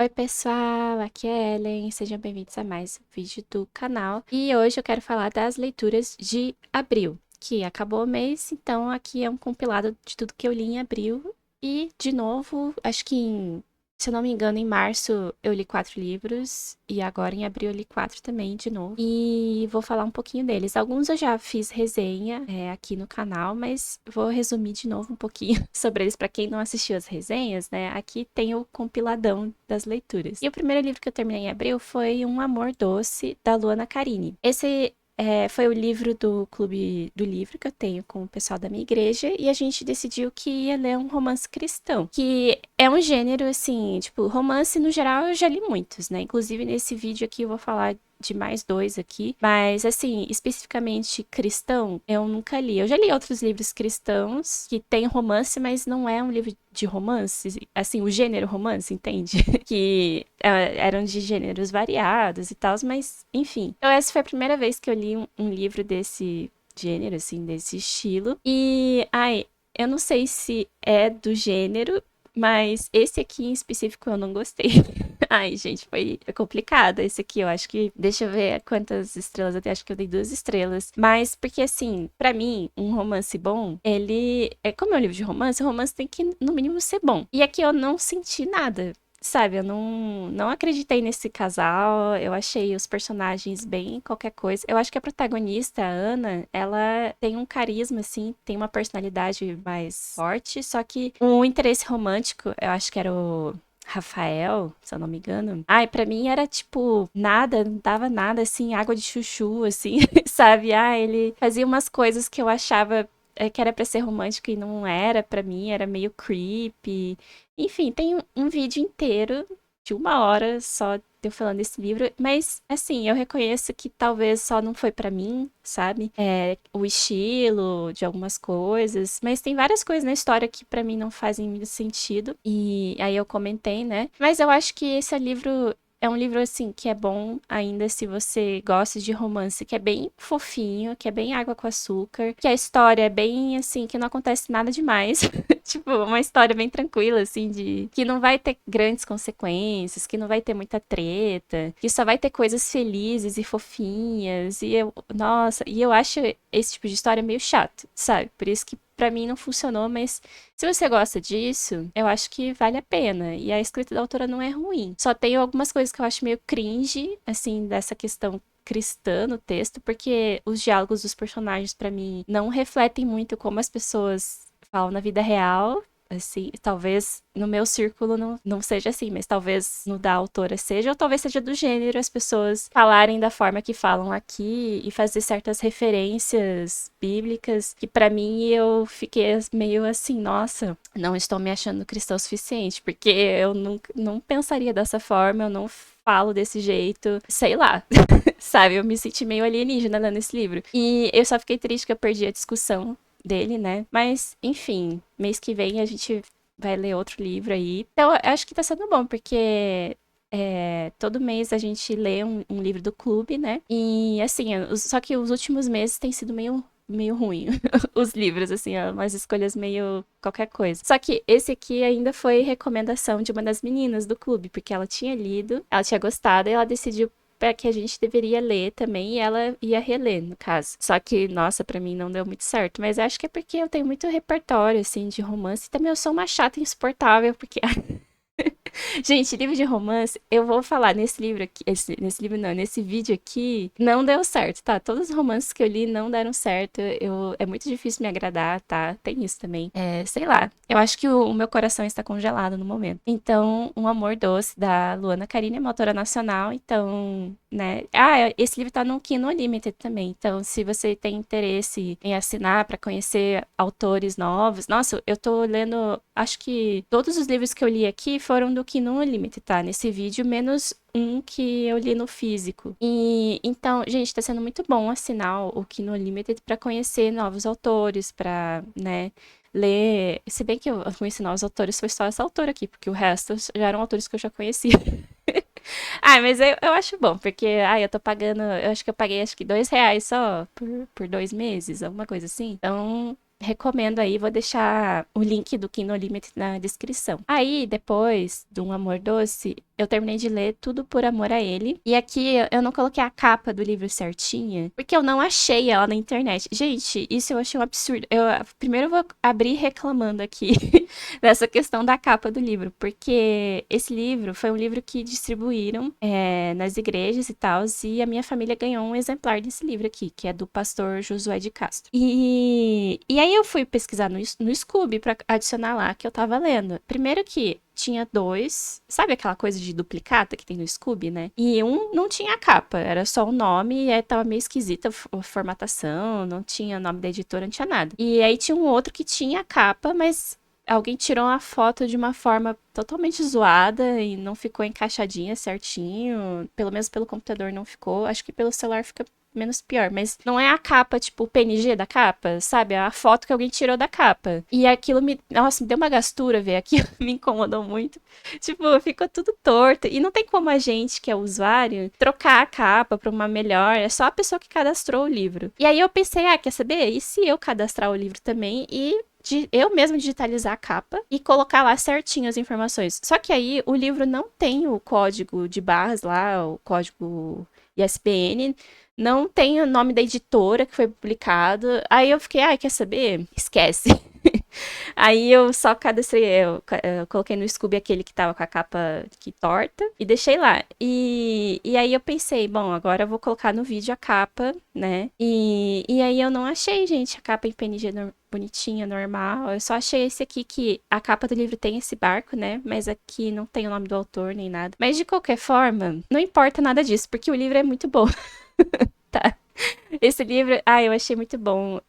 Oi, pessoal, aqui é Ellen, sejam bem-vindos a mais um vídeo do canal. E hoje eu quero falar das leituras de abril, que acabou o mês, então aqui é um compilado de tudo que eu li em abril. E, de novo, acho que se eu não me engano, em março eu li 4 livros, e agora em abril eu li 4 também, de novo. E vou falar um pouquinho deles. Alguns eu já fiz resenha aqui no canal, mas vou resumir de novo um pouquinho sobre eles para quem não assistiu as resenhas, né? Aqui tem o compiladão das leituras. E o primeiro livro que eu terminei em abril foi Um Amor Doce, da Luana Carini. Esse foi o livro do Clube do Livro que eu tenho com o pessoal da minha igreja, e a gente decidiu que ia ler um romance cristão, que é um gênero, assim, tipo, romance no geral eu já li muitos, né? Inclusive nesse vídeo aqui eu vou falar de mais 2 aqui, mas assim, especificamente cristão, eu nunca li. Eu já li outros livros cristãos que tem romance, mas não é um livro de romance, assim, o gênero romance, entende? Que eram de gêneros variados e tal, mas enfim. Então essa foi a primeira vez que eu li um livro desse gênero, assim, desse estilo. E, ai, eu não sei se é do gênero, mas esse aqui em específico eu não gostei. Ai, gente, foi complicado esse aqui. Eu acho que. Deixa eu ver quantas estrelas eu tenho. Acho que eu dei 2 estrelas. Mas, porque assim, pra mim, um romance bom, ele. Como é um livro de romance, o romance tem que, no mínimo, ser bom. E aqui eu não senti nada. Sabe, eu não acreditei nesse casal. Eu achei os personagens bem qualquer coisa. Eu acho que a protagonista, a Ana, ela tem um carisma, assim, tem uma personalidade mais forte. Só que o interesse romântico, eu acho que era o Rafael, se eu não me engano. Ai, pra mim era tipo nada, não dava nada assim, água de chuchu, assim, sabe? Ah, ele fazia umas coisas que eu achava que era pra ser romântico e não era pra mim, era meio creepy. Enfim, tem um vídeo inteiro de 1 hora só de eu falando desse livro, mas assim, eu reconheço que talvez só não foi pra mim, sabe? O estilo de algumas coisas, mas tem várias coisas na história que pra mim não fazem muito sentido, e aí eu comentei, né? Mas eu acho que esse livro é um livro, assim, que é bom ainda se você gosta de romance, que é bem fofinho, que é bem água com açúcar, que a história é bem, assim, que não acontece nada demais. Tipo, uma história bem tranquila, assim, de que não vai ter grandes consequências, que não vai ter muita treta, que só vai ter coisas felizes e fofinhas. Nossa, e eu acho esse tipo de história meio chato, sabe? Por isso que pra mim não funcionou, mas se você gosta disso, eu acho que vale a pena. E a escrita da autora não é ruim. Só tem algumas coisas que eu acho meio cringe, assim, dessa questão cristã no texto, porque os diálogos dos personagens, pra mim, não refletem muito como as pessoas falam na vida real. Assim, talvez no meu círculo não seja assim, mas talvez no da autora seja, ou talvez seja do gênero, as pessoas falarem da forma que falam aqui e fazer certas referências bíblicas, que pra mim eu fiquei meio assim, nossa, não estou me achando cristã o suficiente, porque eu não pensaria dessa forma, eu não falo desse jeito, sei lá, sabe? Eu me senti meio alienígena lendo esse livro. E eu só fiquei triste que eu perdi a discussão dele, né? Mas, enfim, mês que vem a gente vai ler outro livro aí. Então, eu acho que tá sendo bom, porque todo mês a gente lê um livro do clube, né? E, assim, só que os últimos meses tem sido meio ruim, os livros, assim, ó, umas escolhas meio qualquer coisa. Só que esse aqui ainda foi recomendação de uma das meninas do clube, porque ela tinha lido, ela tinha gostado e ela decidiu que a gente deveria ler também, e ela ia reler, no caso. Só que, nossa, pra mim não deu muito certo, mas acho que é porque eu tenho muito repertório, assim, de romance, e também eu sou uma chata insuportável, porque gente, livro de romance, eu vou falar nesse livro aqui, nesse livro não, nesse vídeo aqui, não deu certo, tá? Todos os romances que eu li não deram certo, é muito difícil me agradar, tá? Tem isso também. Sei lá, eu acho que o meu coração está congelado no momento. Então, Um Amor Doce, da Luana Carine, é uma autora nacional, então, né? Ah, esse livro tá no Kindle Unlimited também, então se você tem interesse em assinar pra conhecer autores novos, nossa, eu tô lendo, acho que todos os livros que eu li aqui foram do Kindle Unlimited, tá? Nesse vídeo, menos um que eu li no físico. E então, gente, tá sendo muito bom assinar o Kindle Unlimited pra conhecer novos autores, pra, né, ler. Se bem que eu conheci novos autores, foi só essa autora aqui, porque o resto já eram autores que eu já conhecia. Ah, mas eu acho bom, porque, eu tô pagando, eu acho que eu paguei acho que R$ 2 só por 2 meses, alguma coisa assim. Então, recomendo aí, vou deixar o link do Kindle Unlimited na descrição. Aí, depois do Um Amor Doce, eu terminei de ler Tudo por Amor a Ele. E aqui eu não coloquei a capa do livro certinha, porque eu não achei ela na internet. Gente, isso eu achei um absurdo. Primeiro eu vou abrir reclamando aqui dessa questão da capa do livro, porque esse livro foi um livro que distribuíram nas igrejas e tal, e a minha família ganhou um exemplar desse livro aqui, que é do pastor Josué de Castro. E aí eu fui pesquisar no Scooby pra adicionar lá que eu tava lendo. Primeiro que tinha dois, sabe aquela coisa de duplicata que tem no Scooby, né? E um não tinha capa, era só o nome e aí tava meio esquisita a formatação, não tinha nome da editora, não tinha nada. E aí tinha um outro que tinha capa, mas alguém tirou uma foto de uma forma totalmente zoada e não ficou encaixadinha certinho, pelo menos pelo computador não ficou, acho que pelo celular fica menos pior, mas não é a capa, tipo, o PNG da capa, sabe? É a foto que alguém tirou da capa. E aquilo nossa, me deu uma gastura ver aquilo, me incomodou muito. Tipo, ficou tudo torto. E não tem como a gente, que é usuário, trocar a capa pra uma melhor, é só a pessoa que cadastrou o livro. E aí eu pensei, quer saber? E se eu cadastrar o livro também e eu mesmo digitalizar a capa e colocar lá certinho as informações. Só que aí o livro não tem o código de barras lá, o código ISBN, não tem o nome da editora que foi publicado. Aí eu fiquei, quer saber? Esquece. Aí eu só cadastrei, eu coloquei no Scooby aquele que tava com a capa que torta e deixei lá. E aí eu pensei, bom, agora eu vou colocar no vídeo a capa, né? E aí eu não achei, gente, a capa em PNG bonitinha, normal. Eu só achei esse aqui que a capa do livro tem esse barco, né? Mas aqui não tem o nome do autor nem nada. Mas de qualquer forma, não importa nada disso, porque o livro é muito bom. Tá. Esse livro, eu achei muito bom.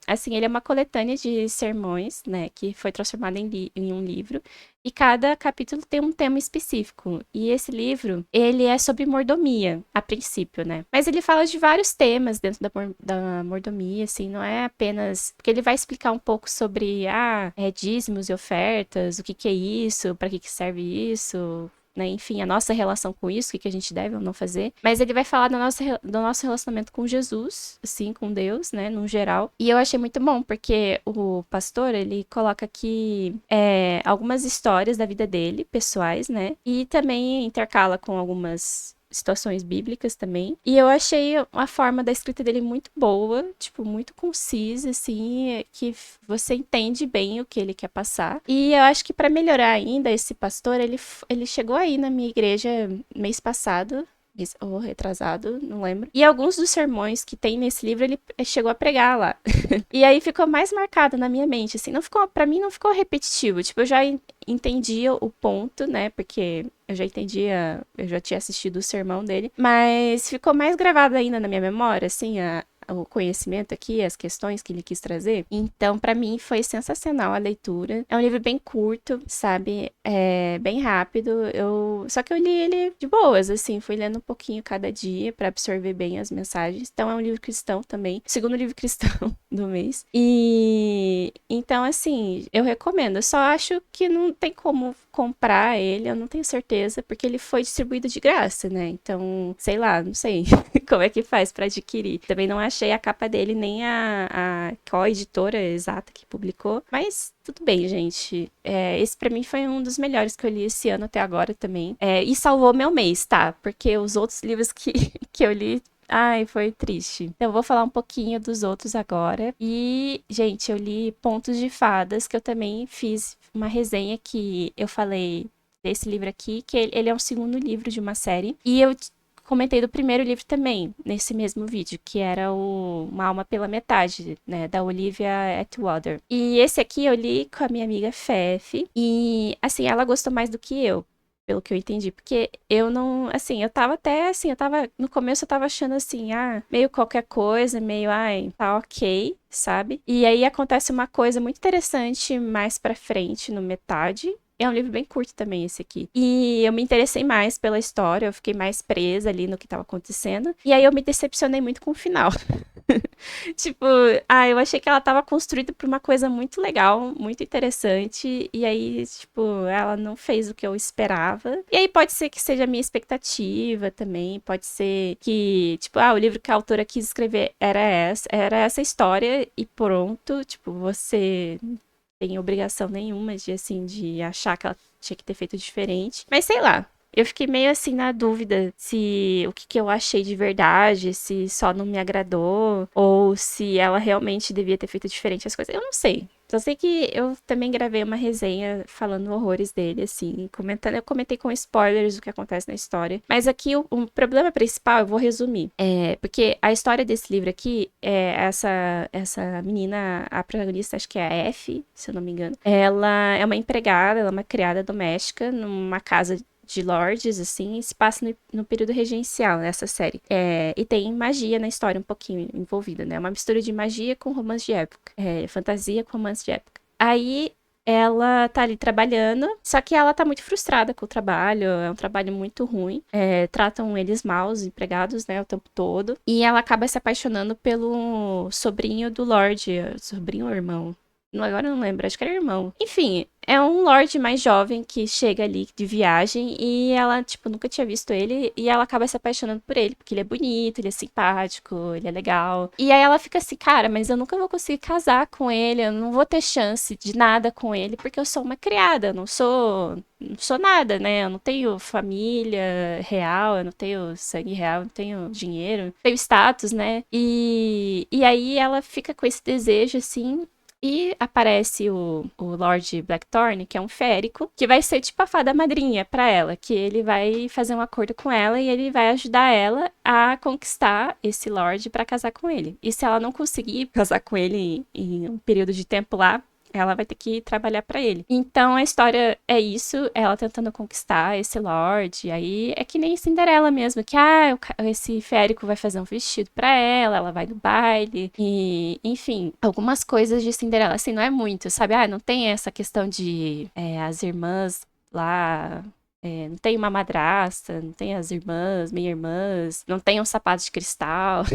Assim, ele é uma coletânea de sermões, né, que foi transformada em um livro, e cada capítulo tem um tema específico. E esse livro, ele é sobre mordomia, a princípio, né? Mas ele fala de vários temas dentro da mordomia, assim, não é apenas... Porque ele vai explicar um pouco sobre, dízimos e ofertas, o que é isso, para que serve isso, né? Enfim, a nossa relação com isso, o que a gente deve ou não fazer. Mas ele vai falar do nosso relacionamento com Jesus, assim, com Deus, né, no geral. E eu achei muito bom, porque o pastor, ele coloca aqui algumas histórias da vida dele, pessoais, né? E também intercala com algumas situações bíblicas também. E eu achei a forma da escrita dele muito boa, tipo, muito concisa, assim, que você entende bem o que ele quer passar. E eu acho que para melhorar ainda, esse pastor, ele chegou aí na minha igreja mês passado, ou retrasado, não lembro. E alguns dos sermões que tem nesse livro, ele chegou a pregar lá. E aí ficou mais marcado na minha mente, assim, não ficou, para mim não ficou repetitivo, tipo, eu já entendia o ponto, né, porque eu já tinha assistido o sermão dele, mas ficou mais gravado ainda na minha memória, assim, o conhecimento aqui, as questões que ele quis trazer. Então, pra mim, foi sensacional a leitura. É um livro bem curto, sabe? É bem rápido. Só que eu li ele de boas, assim, fui lendo um pouquinho cada dia pra absorver bem as mensagens. Então, é um livro cristão também. Segundo livro cristão do mês. E então, assim, eu recomendo. Eu só acho que não tem como comprar ele, eu não tenho certeza, porque ele foi distribuído de graça, né? Então, sei lá, não sei como é que faz pra adquirir. Também não achei a capa dele, nem qual a editora exata que publicou, mas tudo bem, gente. Esse pra mim foi um dos melhores que eu li esse ano até agora também. E salvou meu mês, tá? Porque os outros livros que eu li, foi triste. Então, eu vou falar um pouquinho dos outros agora. E, gente, eu li Contos de Fadas, que eu também fiz uma resenha que eu falei desse livro aqui, que ele é o segundo livro de uma série. E eu comentei do primeiro livro também, nesse mesmo vídeo, que era Uma Alma pela Metade, né, da Olivia Atwater. E esse aqui eu li com a minha amiga Fefe, e, assim, ela gostou mais do que eu, pelo que eu entendi, porque eu não, assim, no começo eu tava achando assim, meio qualquer coisa, meio, tá ok, sabe? E aí acontece uma coisa muito interessante mais pra frente, no metade. É um livro bem curto também, esse aqui. E eu me interessei mais pela história, eu fiquei mais presa ali no que tava acontecendo. E aí eu me decepcionei muito com o final. Tipo, eu achei que ela tava construída por uma coisa muito legal, muito interessante, e aí, tipo, ela não fez o que eu esperava. E aí pode ser que seja a minha expectativa também, pode ser que, tipo, o livro que a autora quis escrever era essa história e pronto, tipo, você tem obrigação nenhuma de, assim, de achar que ela tinha que ter feito diferente. Mas sei lá, Eu fiquei meio assim na dúvida se o que, que eu achei de verdade, se só não me agradou, ou se ela realmente devia ter feito diferente as coisas. Eu não sei. Só sei que eu também gravei uma resenha falando horrores dele, assim, comentando. Eu comentei com spoilers o que acontece na história. Mas aqui o problema principal, eu vou resumir. Porque a história desse livro aqui é essa menina, a protagonista, acho que é a F, se eu não me engano. Ela é uma empregada, ela é uma criada doméstica numa casa de lords, assim, se passa no período regencial nessa série. E tem magia na história um pouquinho envolvida, né? Uma mistura de magia com romance de época. Fantasia com romance de época. Aí ela tá ali trabalhando, só que ela tá muito frustrada com o trabalho, é um trabalho muito ruim. Tratam eles mal, os empregados, né, o tempo todo. E ela acaba se apaixonando pelo sobrinho do Lorde, sobrinho ou irmão? Agora eu não lembro, acho que era irmão. Enfim, é um lord mais jovem que chega ali de viagem e ela, tipo, nunca tinha visto ele e ela acaba se apaixonando por ele, porque ele é bonito, ele é simpático, ele é legal. E aí ela fica assim, cara, mas eu nunca vou conseguir casar com ele, eu não vou ter chance de nada com ele, porque eu sou uma criada, eu não sou nada, né? Eu não tenho família real, eu não tenho sangue real, eu não tenho dinheiro, não tenho status, né? E aí ela fica com esse desejo, assim, e aparece o Lord Blackthorn, que é um férico, que vai ser tipo a fada madrinha pra ela, que ele vai fazer um acordo com ela e ele vai ajudar ela a conquistar esse Lord pra casar com ele. E se ela não conseguir casar com ele em um período de tempo lá, ela vai ter que trabalhar pra ele. Então a história é isso, ela tentando conquistar esse Lorde. Aí é que nem Cinderela mesmo, que esse férico vai fazer um vestido pra ela, ela vai no baile. E, enfim, algumas coisas de Cinderela, assim, não é muito, sabe? Não tem essa questão de as irmãs lá. Não tem uma madrasta, não tem as irmãs, meia-irmãs, não tem um sapato de cristal.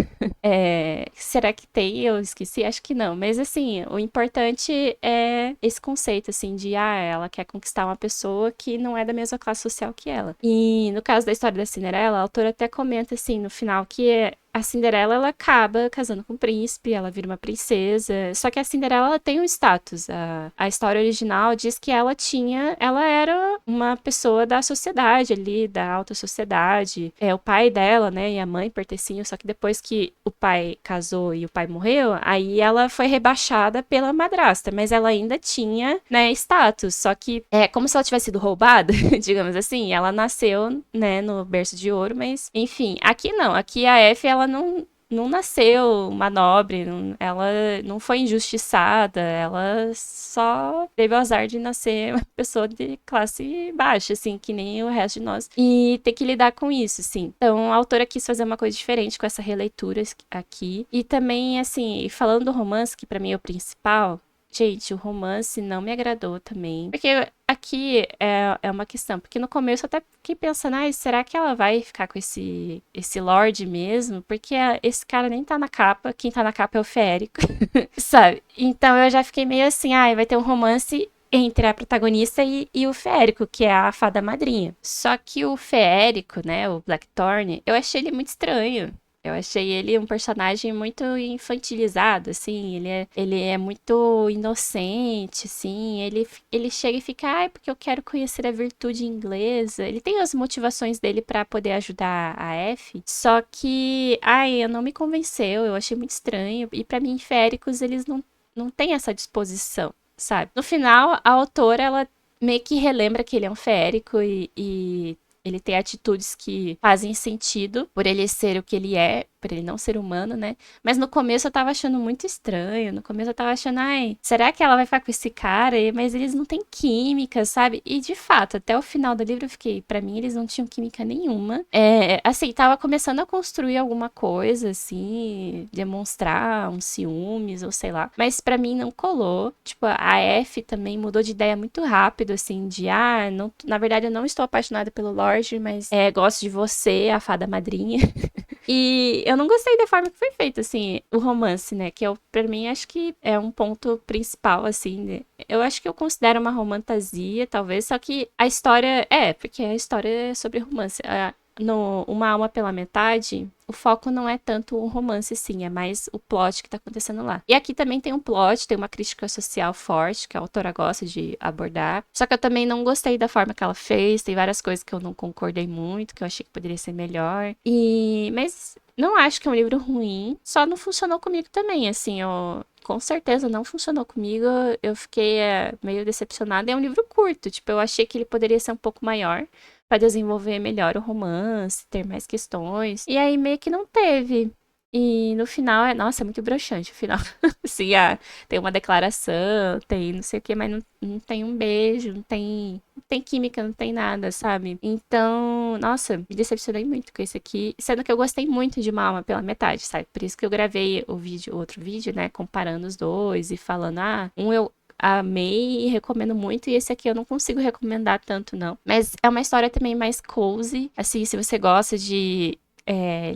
Será que tem? Eu esqueci? Acho que não. Mas, assim, o importante é esse conceito, assim, de, ela quer conquistar uma pessoa que não é da mesma classe social que ela. E, no caso da história da Cinderela, a autora até comenta, assim, no final, que a Cinderela, ela acaba casando com o príncipe, ela vira uma princesa. Só que a Cinderela, ela tem um status. A história original diz que ela era uma pessoa da sociedade ali, da alta sociedade. O pai dela, né, e a mãe pertenciam, só que depois que o pai casou e o pai morreu, aí ela foi rebaixada pela madrasta, mas ela ainda tinha, né, status. Só que é como se ela tivesse sido roubada, digamos assim. Ela nasceu, né, no berço de ouro, mas enfim, aqui não. Aqui a F, ela não nasceu uma nobre, ela não foi injustiçada, ela só teve o azar de nascer uma pessoa de classe baixa, assim, que nem o resto de nós, e ter que lidar com isso, assim. Então, a autora quis fazer uma coisa diferente com essa releitura aqui, e também, assim, falando do romance, que pra mim é o principal. Gente, o romance não me agradou também. Porque aqui é uma questão. Porque no começo eu até fiquei pensando, será que ela vai ficar com esse Lorde mesmo? Porque esse cara nem tá na capa. Quem tá na capa é o Férico, sabe? Então eu já fiquei meio assim, vai ter um romance entre a protagonista e o Férico, que é a fada madrinha. Só que o Férico, né, o Blackthorn, eu achei ele muito estranho. Eu achei ele um personagem muito infantilizado, assim, ele é muito inocente, assim, ele chega e fica, porque eu quero conhecer a virtude inglesa. Ele tem as motivações dele pra poder ajudar a F, só que, eu não me convenceu, eu achei muito estranho, e pra mim, féricos, eles não têm essa disposição, sabe? No final, a autora, ela meio que relembra que ele é um férico e ele tem atitudes que fazem sentido por ele ser o que ele é, por ele não ser humano, né? Mas no começo eu tava achando muito estranho. No começo eu tava achando, será que ela vai ficar com esse cara? Mas eles não têm química, sabe? E de fato, até o final do livro eu fiquei, pra mim eles não tinham química nenhuma. Assim, tava começando a construir alguma coisa, assim, demonstrar uns ciúmes ou sei lá. Mas pra mim não colou. Tipo, a F também mudou de ideia muito rápido, assim, de, não, na verdade eu não estou apaixonada pelo Lorde, mas gosto de você, a fada madrinha. E eu não gostei da forma que foi feito, assim, o romance, né? Que pra mim, acho que é um ponto principal, assim, né? Eu acho que eu considero uma romantasia, talvez, só que a história... porque a história é sobre romance. no Uma Alma pela Metade, o foco não é tanto o romance, sim, é mais o plot que tá acontecendo lá. E aqui também tem um plot, tem uma crítica social forte, que a autora gosta de abordar. Só que eu também não gostei da forma que ela fez, tem várias coisas que eu não concordei muito, que eu achei que poderia ser melhor. Mas não acho que é um livro ruim, só não funcionou comigo também, assim, eu... Com certeza não funcionou comigo, eu fiquei meio decepcionada. É um livro curto, tipo, eu achei que ele poderia ser um pouco maior pra desenvolver melhor o romance, ter mais questões. E aí meio que não teve. E no final nossa, é muito broxante o final. Assim, tem uma declaração, tem não sei o que, mas não tem um beijo, não tem química, não tem nada, sabe? Então, nossa, me decepcionei muito com esse aqui, sendo que eu gostei muito de Uma Alma pela Metade, sabe? Por isso que eu gravei o outro vídeo, né, comparando os dois e falando, eu amei e recomendo muito, e esse aqui eu não consigo recomendar tanto, não. Mas é uma história também mais cozy, assim, se você gosta de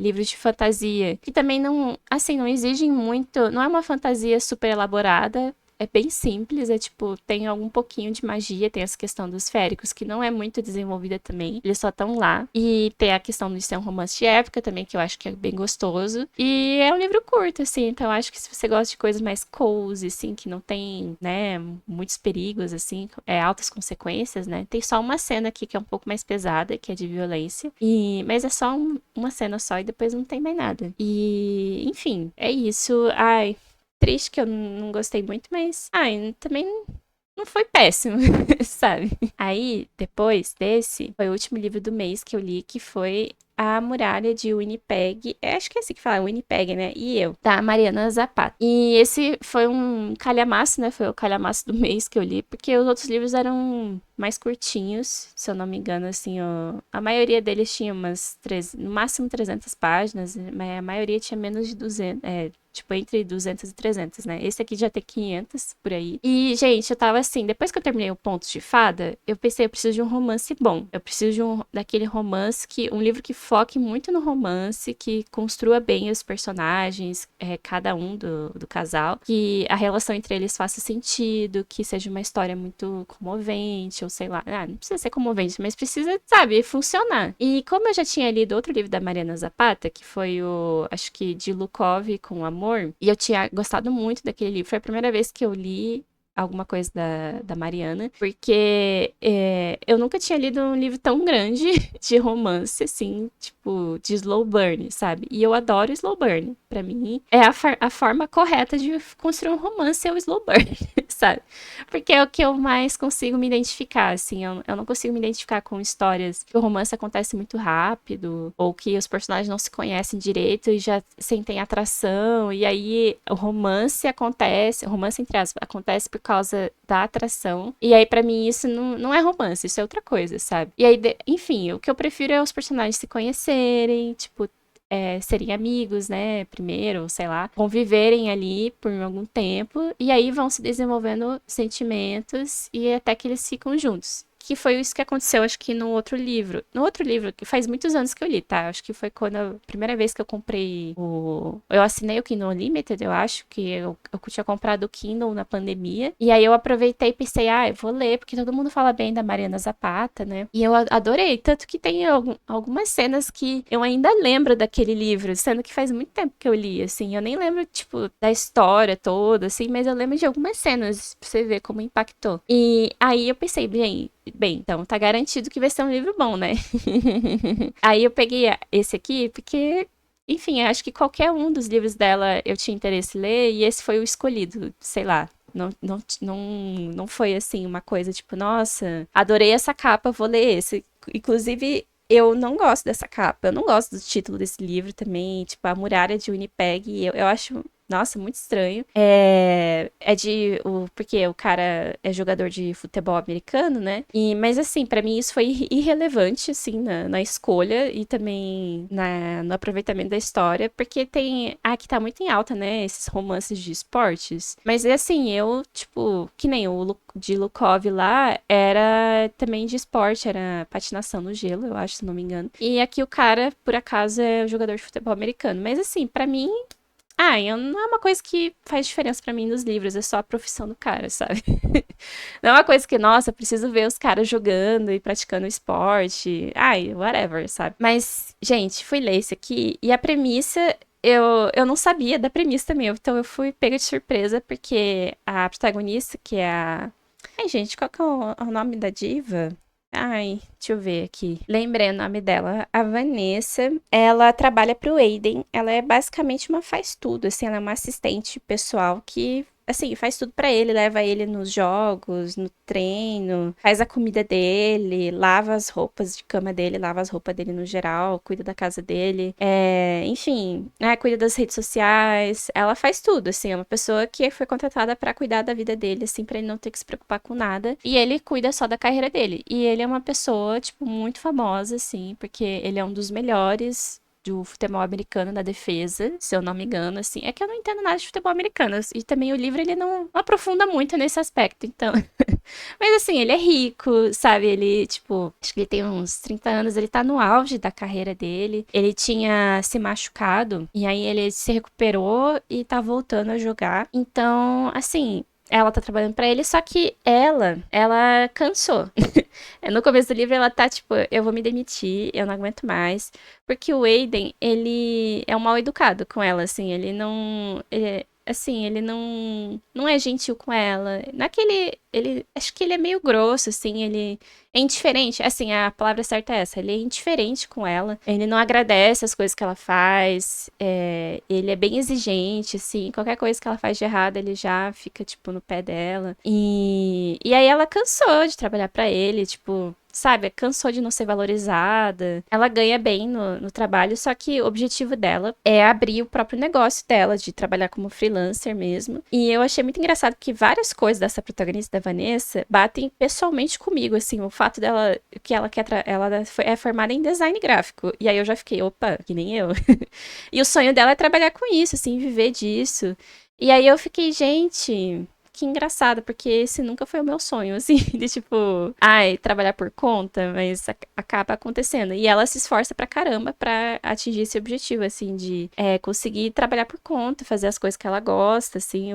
livros de fantasia, que também não, assim, não exigem muito, não é uma fantasia super elaborada, é bem simples, é tipo, tem algum pouquinho de magia, tem essa questão dos féricos, que não é muito desenvolvida também, eles só estão lá. E tem a questão de ser um romance de época também, que eu acho que é bem gostoso. E é um livro curto, assim, então eu acho que se você gosta de coisas mais cozy, assim, que não tem, né, muitos perigos, assim, altas consequências, né, tem só uma cena aqui que é um pouco mais pesada, que é de violência, mas é só uma cena só e depois não tem mais nada. E, enfim, é isso. Ai, triste que eu não gostei muito, mas também não foi péssimo, sabe? Aí, depois desse, foi o último livro do mês que eu li, que foi A Muralha de Winnipeg. Acho que é assim que fala, Winnipeg, né? E eu, da Mariana Zapata. E esse foi um calhamaço, né? Foi o calhamaço do mês que eu li, porque os outros livros eram mais curtinhos, se eu não me engano, assim, a maioria deles tinha no máximo 300 páginas, mas a maioria tinha menos de 200, tipo, entre 200 e 300, né? Esse aqui já tem 500 por aí. E, gente, eu tava assim, depois que eu terminei o Contos de Fada, eu pensei, eu preciso de um romance bom. Eu preciso daquele romance um livro que foque muito no romance, que construa bem os personagens, cada um do casal, que a relação entre eles faça sentido, que seja uma história muito comovente, ou sei lá, não precisa ser comovente, mas precisa, sabe, funcionar. E como eu já tinha lido outro livro da Mariana Zapata, que foi acho que de Lukov com Amor, e eu tinha gostado muito daquele livro, foi a primeira vez que eu li alguma coisa da Mariana, porque eu nunca tinha lido um livro tão grande de romance, assim, tipo, de slow burn, sabe? E eu adoro slow burn. Pra mim, é a forma correta de construir um romance é o slow burn, sabe? Porque é o que eu mais consigo me identificar, assim. Eu não consigo me identificar com histórias que o romance acontece muito rápido, ou que os personagens não se conhecem direito e já sentem atração, e aí o romance entre aspas, acontece por causa da atração. E aí, pra mim, isso não é romance, isso é outra coisa, sabe? E aí, enfim, o que eu prefiro é os personagens se conhecerem, tipo, serem amigos, né, primeiro, sei lá, conviverem ali por algum tempo, e aí vão se desenvolvendo sentimentos e até que eles ficam juntos. Que foi isso que aconteceu, acho que no outro livro. No outro livro, que faz muitos anos que eu li, tá? Acho que foi quando a primeira vez que eu comprei eu assinei o Kindle Unlimited, eu acho, que eu tinha comprado o Kindle na pandemia. E aí eu aproveitei e pensei, eu vou ler, porque todo mundo fala bem da Mariana Zapata, né? E eu adorei, tanto que tem algumas cenas que eu ainda lembro daquele livro, sendo que faz muito tempo que eu li, assim. Eu nem lembro, tipo, da história toda, assim, mas eu lembro de algumas cenas, pra você ver como impactou. E aí eu pensei, bem, então tá garantido que vai ser um livro bom, né? Aí eu peguei esse aqui porque, enfim, acho que qualquer um dos livros dela eu tinha interesse em ler e esse foi o escolhido, sei lá. Não foi assim uma coisa tipo, nossa, adorei essa capa, vou ler esse. Inclusive, eu não gosto dessa capa, eu não gosto do título desse livro também, tipo, A Muralha de Winnipeg. Eu acho nossa, muito estranho. Porque o cara é jogador de futebol americano, né? Mas assim, pra mim isso foi irrelevante, assim, na escolha e também no aproveitamento da história, porque que tá muito em alta, né? Esses romances de esportes. Mas é assim, tipo, que nem o de Lukov lá, era também de esporte, era patinação no gelo, eu acho, se não me engano. E aqui o cara, por acaso, é jogador de futebol americano. Mas assim, pra mim, não é uma coisa que faz diferença pra mim nos livros, é só a profissão do cara, sabe? Não é uma coisa que, nossa, preciso ver os caras jogando e praticando esporte. Ai, whatever, sabe? Mas, gente, fui ler isso aqui e a premissa. Eu não sabia da premissa também, então eu fui pega de surpresa, porque a protagonista, que é a. Ai, gente, qual que é o nome da diva? Ai, deixa eu ver aqui. Lembrei o nome dela. A Vanessa, ela trabalha pro Aiden. Ela é basicamente uma faz-tudo, assim, ela é uma assistente pessoal que, assim, faz tudo pra ele, leva ele nos jogos, no treino, faz a comida dele, lava as roupas de cama dele, lava as roupas dele no geral, cuida da casa dele, enfim, né, cuida das redes sociais. Ela faz tudo, assim, é uma pessoa que foi contratada pra cuidar da vida dele, assim, pra ele não ter que se preocupar com nada. E ele cuida só da carreira dele. E ele é uma pessoa, tipo, muito famosa, assim, porque ele é um dos melhores do futebol americano na defesa, se eu não me engano, assim. É que eu não entendo nada de futebol americano. E também o livro, ele não aprofunda muito nesse aspecto, então. Mas assim, ele é rico, sabe? Ele, tipo, acho que ele tem uns 30 anos, ele tá no auge da carreira dele. Ele tinha se machucado, e aí ele se recuperou e tá voltando a jogar. Então, assim, ela tá trabalhando pra ele, só que ela cansou. No começo do livro ela tá tipo, eu vou me demitir, eu não aguento mais. Porque o Aiden, ele é um mal educado com ela, assim, ele não. Assim, ele não é gentil com ela. Naquele. Acho que ele é meio grosso, assim, ele é indiferente. Assim, a palavra certa é essa. Ele é indiferente com ela. Ele não agradece as coisas que ela faz. Ele é bem exigente, assim. Qualquer coisa que ela faz de errado, ele já fica, tipo, no pé dela. E aí ela cansou de trabalhar pra ele, tipo, sabe, cansou de não ser valorizada. Ela ganha bem no trabalho, só que o objetivo dela é abrir o próprio negócio dela, de trabalhar como freelancer mesmo. E eu achei muito engraçado que várias coisas dessa protagonista, da Vanessa, batem pessoalmente comigo, assim, o fato dela, que ela quer, ela é formada em design gráfico. E aí eu já fiquei, opa, que nem eu. E o sonho dela é trabalhar com isso, assim, viver disso. E aí eu fiquei, gente, que engraçado, porque esse nunca foi o meu sonho, assim, de tipo, trabalhar por conta, mas acaba acontecendo. E ela se esforça pra caramba pra atingir esse objetivo, assim, de conseguir trabalhar por conta, fazer as coisas que ela gosta, assim,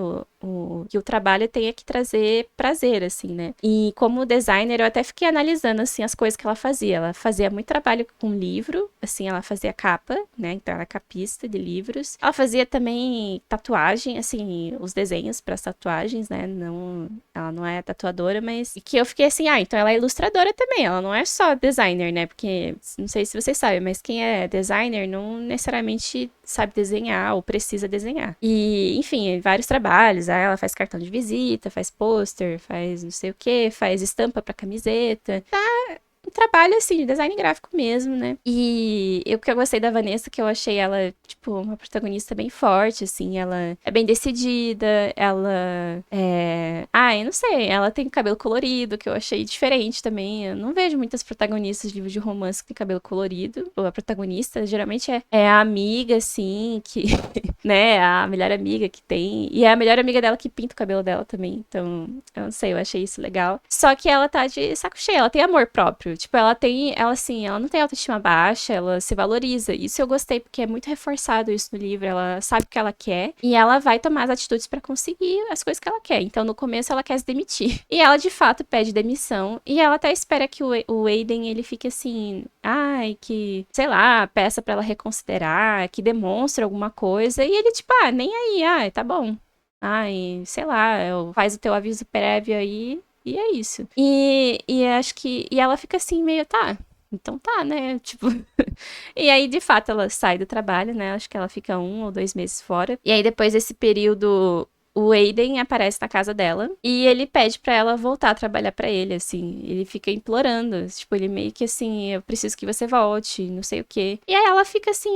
que o trabalho tenha que trazer prazer, assim, né? E como designer, eu até fiquei analisando, assim, as coisas que ela fazia. Ela fazia muito trabalho com livro, assim, ela fazia capa, né? Então, ela é capista de livros. Ela fazia também tatuagem, assim, os desenhos para as tatuagens, né? Não, ela não é tatuadora, mas... E que eu fiquei assim, então ela é ilustradora também. Ela não é só designer, né? Porque, não sei se vocês sabem, mas quem é designer não necessariamente sabe desenhar ou precisa desenhar. E, enfim, vários trabalhos. Aí ela faz cartão de visita, faz pôster, faz não sei o que, faz estampa pra camiseta. Um trabalho, assim, de design gráfico mesmo, né? E o que eu gostei da Vanessa, que eu achei ela, tipo, uma protagonista bem forte, assim. Ela é bem decidida, ela eu não sei, ela tem cabelo colorido, que eu achei diferente também. Eu não vejo muitas protagonistas de livros de romance que tem cabelo colorido. Ou a protagonista, geralmente é a amiga, assim, que... né, a melhor amiga que tem. E é a melhor amiga dela que pinta o cabelo dela também. Então, eu não sei, eu achei isso legal. Só que ela tá de saco cheio, ela tem amor próprio. Tipo, ela não tem autoestima baixa, ela se valoriza. Isso eu gostei, porque é muito reforçado isso no livro. Ela sabe o que ela quer e ela vai tomar as atitudes pra conseguir as coisas que ela quer. Então, no começo, ela quer se demitir. E ela, de fato, pede demissão. E ela até espera que o Aiden, ele fique assim, que, sei lá, peça pra ela reconsiderar, que demonstre alguma coisa. E ele, tipo, nem aí, tá bom. Sei lá, faz o teu aviso prévio aí. E é isso. E acho que. E ela fica assim, meio, tá. Então tá, né? Tipo. E aí, de fato, ela sai do trabalho, né? Acho que ela fica 1 ou 2 meses fora. E aí, depois desse período. O Aiden aparece na casa dela e ele pede pra ela voltar a trabalhar pra ele, assim. Ele fica implorando, tipo, ele meio que assim, eu preciso que você volte, não sei o quê. E aí ela fica assim,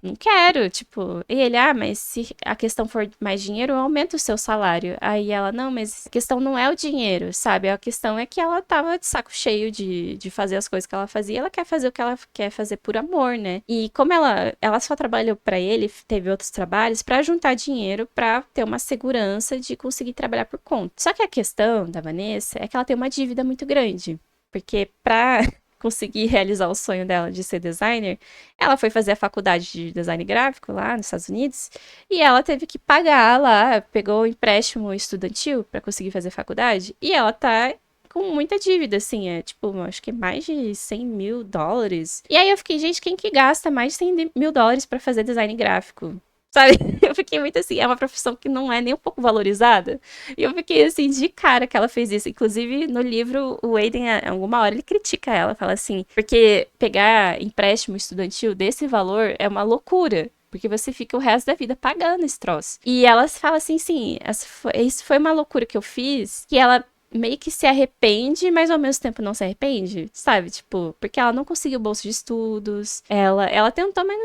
não quero, tipo. E ele, mas se a questão for mais dinheiro, aumenta o seu salário. Aí ela, não, mas a questão não é o dinheiro, sabe? A questão é que ela tava de saco cheio de fazer as coisas que ela fazia, ela quer fazer o que ela quer fazer por amor, né? E como ela só trabalhou pra ele, teve outros trabalhos, pra juntar dinheiro pra ter uma segurança de conseguir trabalhar por conta. Só que a questão da Vanessa é que ela tem uma dívida muito grande. Porque conseguir realizar o sonho dela de ser designer, ela foi fazer a faculdade de design gráfico lá nos Estados Unidos e ela teve que pagar lá, pegou o empréstimo estudantil para conseguir fazer faculdade e ela tá com muita dívida, assim, tipo, acho que é mais de 100 mil dólares. E aí eu fiquei, gente, quem que gasta mais de 100 mil dólares pra fazer design gráfico? Sabe? Eu fiquei muito assim, é uma profissão que não é nem um pouco valorizada. E eu fiquei assim, de cara que ela fez isso. Inclusive, no livro, o Aiden, em alguma hora, ele critica ela, fala assim, porque pegar empréstimo estudantil desse valor é uma loucura. Porque você fica o resto da vida pagando esse troço. E ela fala assim, sim, isso foi uma loucura que eu fiz, que ela meio que se arrepende, mas ao mesmo tempo não se arrepende, sabe? Tipo, porque ela não conseguiu bolsa de estudos, ela tentou, mas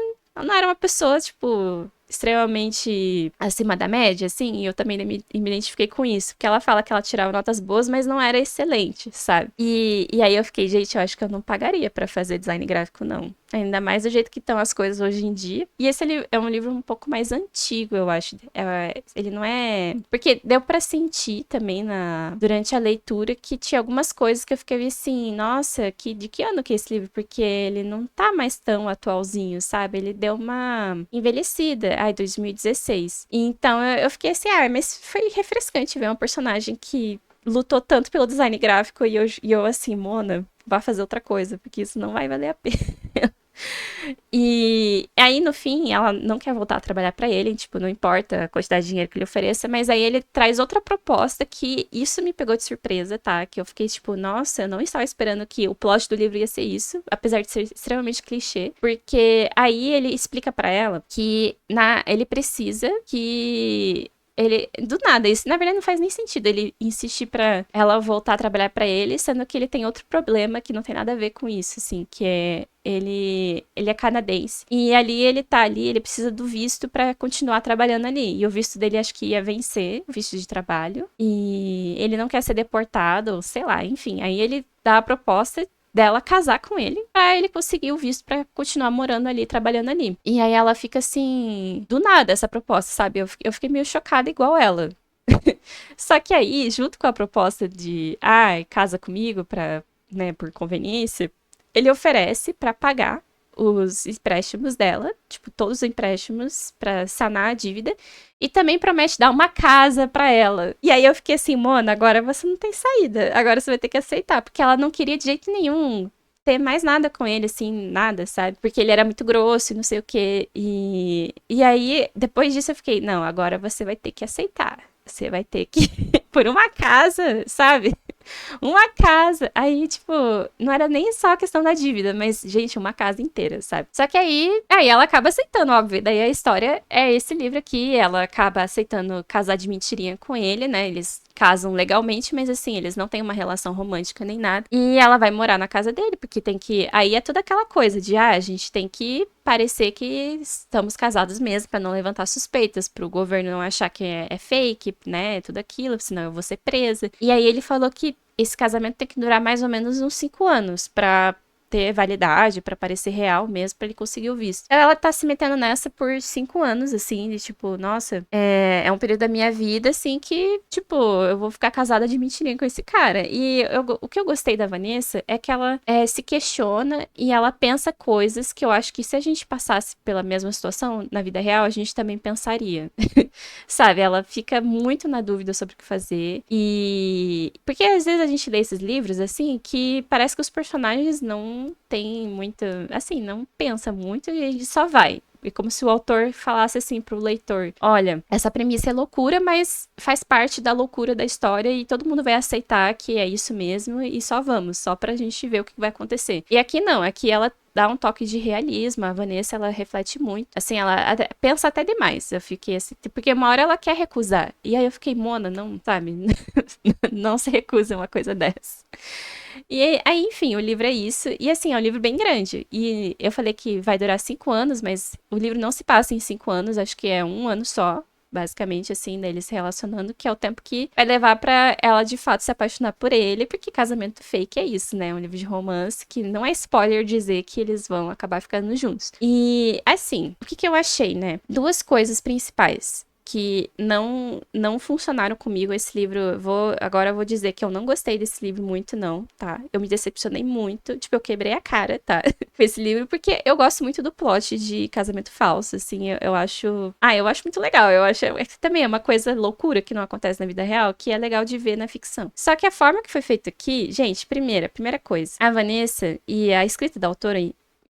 não era uma pessoa, tipo, extremamente acima da média, assim, e eu também me identifiquei com isso, porque ela fala que ela tirava notas boas, mas não era excelente, sabe? E aí eu fiquei, gente, eu acho que eu não pagaria pra fazer design gráfico, não. Ainda mais do jeito que estão as coisas hoje em dia. E esse é um livro um pouco mais antigo, eu acho. Ele não é... Porque deu pra sentir também durante a leitura que tinha algumas coisas que eu fiquei assim, nossa, de que ano que é esse livro? Porque ele não tá mais tão atualzinho, sabe? Ele deu uma envelhecida. Ai, 2016. E então eu fiquei assim, mas foi refrescante ver uma personagem que lutou tanto pelo design gráfico e eu assim, Mona, vá fazer outra coisa, porque isso não vai valer a pena. E aí, no fim, ela não quer voltar a trabalhar pra ele, tipo, não importa a quantidade de dinheiro que ele ofereça, mas aí ele traz outra proposta que isso me pegou de surpresa, tá? Que eu fiquei tipo, nossa, eu não estava esperando que o plot do livro ia ser isso, apesar de ser extremamente clichê, porque aí ele explica pra ela que ele precisa que do nada, isso na verdade não faz nem sentido ele insistir pra ela voltar a trabalhar pra ele, sendo que ele tem outro problema que não tem nada a ver com isso, assim, que é ele é canadense. E ele precisa do visto pra continuar trabalhando ali. E o visto dele acho que ia vencer, o visto de trabalho. E ele não quer ser deportado, ou sei lá, enfim. Aí ele dá a proposta dela casar com ele, pra ele conseguir o visto pra continuar morando ali, trabalhando ali. E aí ela fica assim, do nada essa proposta, sabe? Eu fiquei meio chocada igual ela. Só que aí, junto com a proposta de, casa comigo pra, né, por conveniência, ele oferece pra pagar os empréstimos dela, tipo, todos os empréstimos pra sanar a dívida, e também promete dar uma casa pra ela. E aí eu fiquei assim, Mona, agora você não tem saída, agora você vai ter que aceitar, porque ela não queria de jeito nenhum ter mais nada com ele, assim, nada, sabe? Porque ele era muito grosso e não sei o quê. E aí, depois disso eu fiquei, não, agora você vai ter que aceitar. Você vai ter que, por uma casa, sabe? Uma casa. Aí, tipo, não era nem só a questão da dívida, mas, gente, uma casa inteira, sabe? Só que aí ela acaba aceitando, óbvio. Daí a história é esse livro aqui. Ela acaba aceitando casar de mentirinha com ele, né? Eles casam legalmente, mas assim, eles não têm uma relação romântica nem nada. E ela vai morar na casa dele, porque tem que. Aí é toda aquela coisa de, a gente tem que parecer que estamos casados mesmo, pra não levantar suspeitas, pro governo não achar que é fake, né? Tudo aquilo, senão eu vou ser presa. E aí ele falou que esse casamento tem que durar mais ou menos uns 5 anos pra ter validade, pra parecer real mesmo, pra ele conseguir o visto. Ela tá se metendo nessa por 5 anos, assim, de tipo, nossa, é um período da minha vida, assim, que, tipo, eu vou ficar casada de mentirinha com esse cara. E o que eu gostei da Vanessa é que ela se questiona e ela pensa coisas que eu acho que se a gente passasse pela mesma situação na vida real, a gente também pensaria. Sabe, ela fica muito na dúvida sobre o que fazer. E porque às vezes a gente lê esses livros, assim, que parece que os personagens não tem muita, assim, não pensa muito e a gente só vai. É como se o autor falasse assim pro leitor: olha, essa premissa é loucura, mas faz parte da loucura da história e todo mundo vai aceitar que é isso mesmo e só vamos, só pra gente ver o que vai acontecer. E aqui não, aqui ela dá um toque de realismo, a Vanessa, ela reflete muito, assim, ela pensa até demais, eu fiquei assim, porque uma hora ela quer recusar, e aí eu fiquei, Mona, não, sabe, não se recusa uma coisa dessa. E aí, enfim, o livro é isso. E assim, é um livro bem grande. E eu falei que vai durar 5 anos, mas o livro não se passa em 5 anos, acho que é 1 ano só. Basicamente, assim, deles se relacionando, que é o tempo que vai levar pra ela de fato se apaixonar por ele, porque casamento fake é isso, né? É um livro de romance que não é spoiler dizer que eles vão acabar ficando juntos. E assim, o que eu achei, né? 2 coisas principais que não funcionaram comigo. Esse livro, agora eu vou dizer que eu não gostei desse livro muito, não, tá? Eu me decepcionei muito, tipo, eu quebrei a cara, tá? Com esse livro, porque eu gosto muito do plot de Casamento Falso, assim, eu acho... eu acho muito legal, eu acho... também é uma coisa loucura que não acontece na vida real, que é legal de ver na ficção. Só que a forma que foi feito aqui, gente, primeira coisa, a Vanessa e a escrita da autora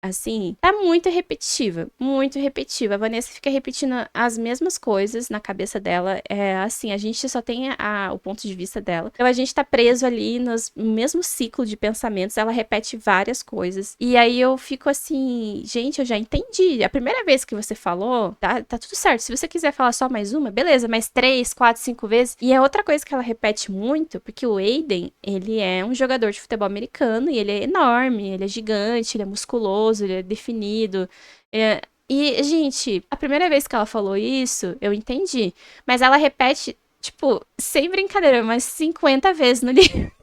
assim, tá muito repetitiva, muito repetitiva. A Vanessa fica repetindo as mesmas coisas na cabeça dela. Assim, a gente só tem o ponto de vista dela. Então a gente tá preso ali no mesmo ciclo de pensamentos. Ela repete várias coisas. E aí eu fico assim, gente, eu já entendi. A primeira vez que você falou, tá tudo certo. Se você quiser falar só mais uma, beleza, mais 3, 4, 5 vezes. E é outra coisa que ela repete muito, porque o Aiden, ele é um jogador de futebol americano e ele é enorme, ele é gigante, ele é musculoso, ele é definido. E, gente, a primeira vez que ela falou isso, eu entendi. Mas ela repete, tipo, sem brincadeira, umas 50 vezes no livro.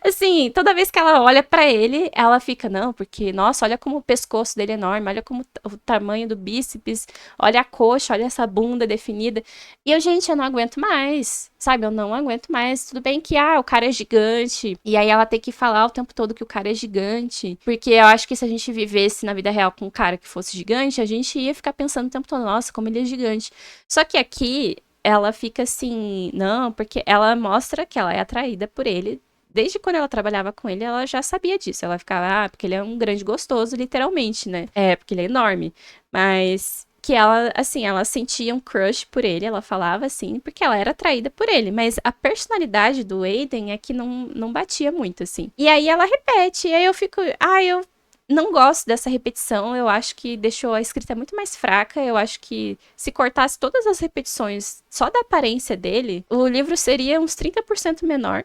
Assim, toda vez que ela olha pra ele, ela fica, não, porque, nossa, olha como o pescoço dele é enorme, olha como o tamanho do bíceps, olha a coxa, olha essa bunda definida. E eu, gente, eu não aguento mais, sabe? Eu não aguento mais. Tudo bem que, o cara é gigante, e aí ela tem que falar o tempo todo que o cara é gigante, porque eu acho que se a gente vivesse na vida real com um cara que fosse gigante, a gente ia ficar pensando o tempo todo, nossa, como ele é gigante. Só que aqui, ela fica assim, não, porque ela mostra que ela é atraída por ele. Desde quando ela trabalhava com ele, ela já sabia disso. Ela ficava, porque ele é um grande gostoso, literalmente, né? Porque ele é enorme. Mas que ela, assim, ela sentia um crush por ele, ela falava assim, porque ela era atraída por ele. Mas a personalidade do Aiden é que não batia muito, assim. E aí ela repete, e aí eu fico, eu não gosto dessa repetição, eu acho que deixou a escrita muito mais fraca, eu acho que se cortasse todas as repetições só da aparência dele, o livro seria uns 30% menor.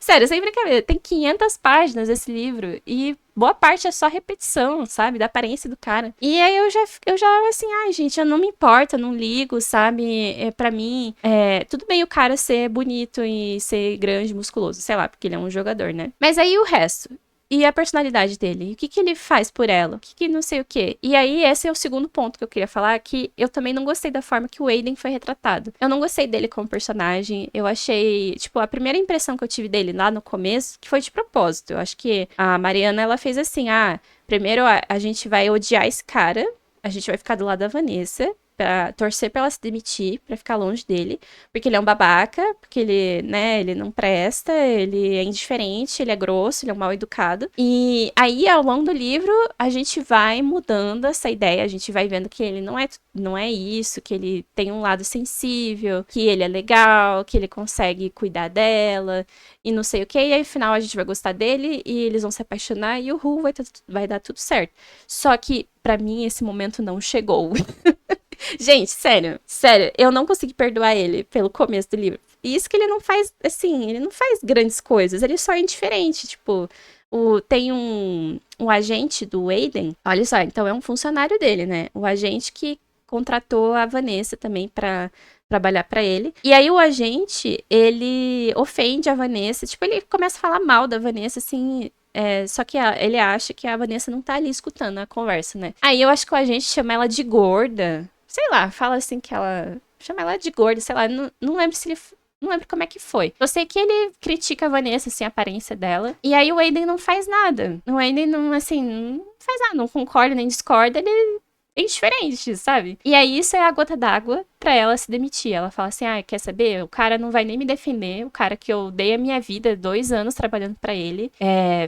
Sério, sem brincadeira, tem 500 páginas esse livro e boa parte é só repetição, sabe, da aparência do cara. E aí eu já assim, gente, eu não me importo, eu não ligo, sabe, pra mim, tudo bem o cara ser bonito e ser grande, musculoso, sei lá, porque ele é um jogador, né? Mas aí o resto... E a personalidade dele? O que ele faz por ela? O que não sei o quê? E aí, esse é o segundo ponto que eu queria falar, que eu também não gostei da forma que o Aiden foi retratado. Eu não gostei dele como personagem. Eu achei, tipo, a primeira impressão que eu tive dele lá no começo, que foi de propósito. Eu acho que a Mariana, ela fez assim, primeiro a gente vai odiar esse cara, a gente vai ficar do lado da Vanessa, pra torcer pra ela se demitir, pra ficar longe dele, porque ele é um babaca, porque ele, né, ele não presta, ele é indiferente, ele é grosso, ele é um mal educado. E aí, ao longo do livro, a gente vai mudando essa ideia, a gente vai vendo que ele não é isso, que ele tem um lado sensível, que ele é legal, que ele consegue cuidar dela, e não sei o que, e aí, no final, a gente vai gostar dele, e eles vão se apaixonar, e vai dar tudo certo. Só que, pra mim, esse momento não chegou. Gente, sério, eu não consegui perdoar ele pelo começo do livro. E isso que ele não faz, assim, ele não faz grandes coisas, ele só é indiferente, tipo, tem um agente do Aiden, olha só, então é um funcionário dele, né? O agente que contratou a Vanessa também pra trabalhar pra ele. E aí o agente, ele ofende a Vanessa, tipo, ele começa a falar mal da Vanessa, assim... só que ele acha que a Vanessa não tá ali escutando a conversa, né? Aí eu acho que o agente chama ela de gorda. Sei lá, fala assim que ela... Chama ela de gorda, sei lá. Não lembro se ele... Não lembro como é que foi. Eu sei que ele critica a Vanessa, assim, a aparência dela. E aí o Aiden não faz nada. O Aiden não, assim, não faz nada. Não concorda nem discorda. Ele é indiferente, sabe? E aí isso é a gota d'água pra ela se demitir. Ela fala assim, quer saber? O cara não vai nem me defender. O cara que eu dei a minha vida 2 anos trabalhando pra ele.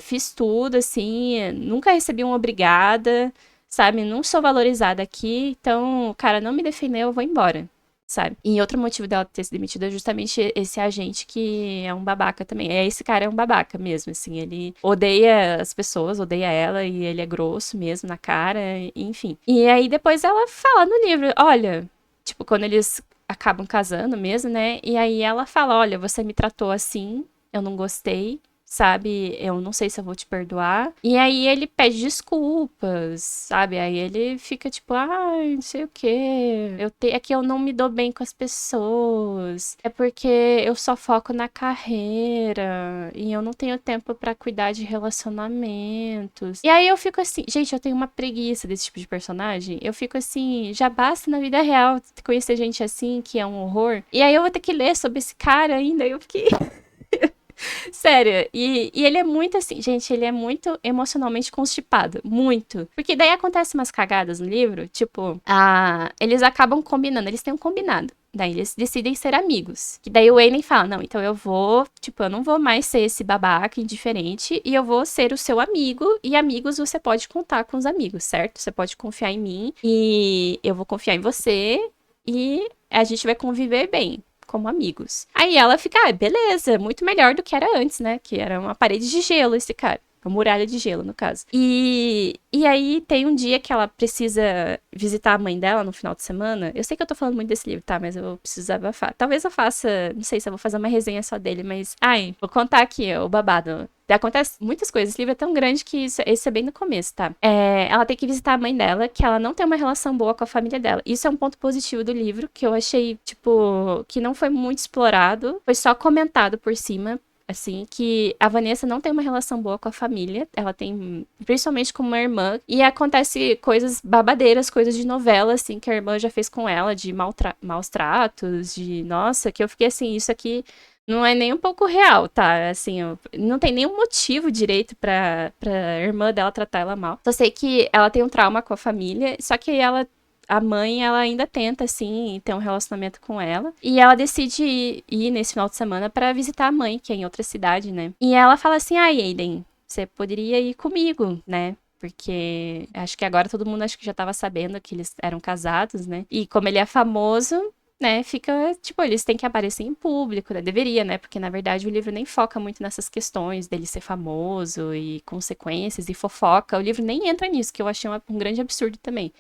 Fiz tudo, assim, nunca recebi uma obrigada, sabe? Não sou valorizada aqui, então o cara não me defendeu, eu vou embora, sabe? E outro motivo dela ter se demitido é justamente esse agente que é um babaca também. Esse cara é um babaca mesmo, assim, ele odeia as pessoas, odeia ela e ele é grosso mesmo na cara, enfim. E aí depois ela fala no livro, olha, tipo, quando eles acabam casando mesmo, né? E aí ela fala, olha, você me tratou assim, eu não gostei, sabe? Eu não sei se eu vou te perdoar. E aí ele pede desculpas, sabe? Aí ele fica tipo, ai, não sei o quê. É que eu não me dou bem com as pessoas. É porque eu só foco na carreira e eu não tenho tempo pra cuidar de relacionamentos. E aí eu fico assim, gente, eu tenho uma preguiça desse tipo de personagem. Eu fico assim, já basta na vida real conhecer gente assim, que é um horror. E aí eu vou ter que ler sobre esse cara ainda. Eu fiquei sério, e ele é muito assim, gente, ele é muito emocionalmente constipado, muito. Porque daí acontecem umas cagadas no livro, tipo, eles acabam combinando, eles têm um combinado. Daí eles decidem ser amigos. Que daí o Aiden fala, não, então eu vou, tipo, eu não vou mais ser esse babaca indiferente e eu vou ser o seu amigo. E amigos você pode contar com os amigos, certo? Você pode confiar em mim e eu vou confiar em você e a gente vai conviver bem como amigos. Aí ela fica, beleza, muito melhor do que era antes, né? Que era uma parede de gelo esse cara. Uma muralha de gelo, no caso. E aí tem um dia que ela precisa visitar a mãe dela no final de semana. Eu sei que eu tô falando muito desse livro, tá? Mas eu preciso abafar. Talvez eu faça, não sei se eu vou fazer uma resenha só dele, mas... Ai, vou contar aqui, o babado. Acontece muitas coisas. Esse livro é tão grande que esse é bem no começo, tá? Ela tem que visitar a mãe dela, que ela não tem uma relação boa com a família dela. Isso é um ponto positivo do livro, que eu achei, tipo, que não foi muito explorado. Foi só comentado por cima, assim, que a Vanessa não tem uma relação boa com a família. Ela tem, principalmente com uma irmã. E acontece coisas babadeiras, coisas de novela, assim, que a irmã já fez com ela, de maus tratos, de... Nossa, que eu fiquei assim, isso aqui... Não é nem um pouco real, tá? Assim, não tem nenhum motivo direito pra irmã dela tratar ela mal. Só sei que ela tem um trauma com a família, só que a mãe, ela ainda tenta, assim, ter um relacionamento com ela. E ela decide ir nesse final de semana pra visitar a mãe, que é em outra cidade, né? E ela fala assim, Aiden, você poderia ir comigo, né? Porque acho que agora todo mundo acho que já tava sabendo que eles eram casados, né? E como ele é famoso, né, fica, tipo, eles têm que aparecer em público, né? Deveria, né? Porque, na verdade, o livro nem foca muito nessas questões dele ser famoso e consequências e fofoca. O livro nem entra nisso, que eu achei um grande absurdo também.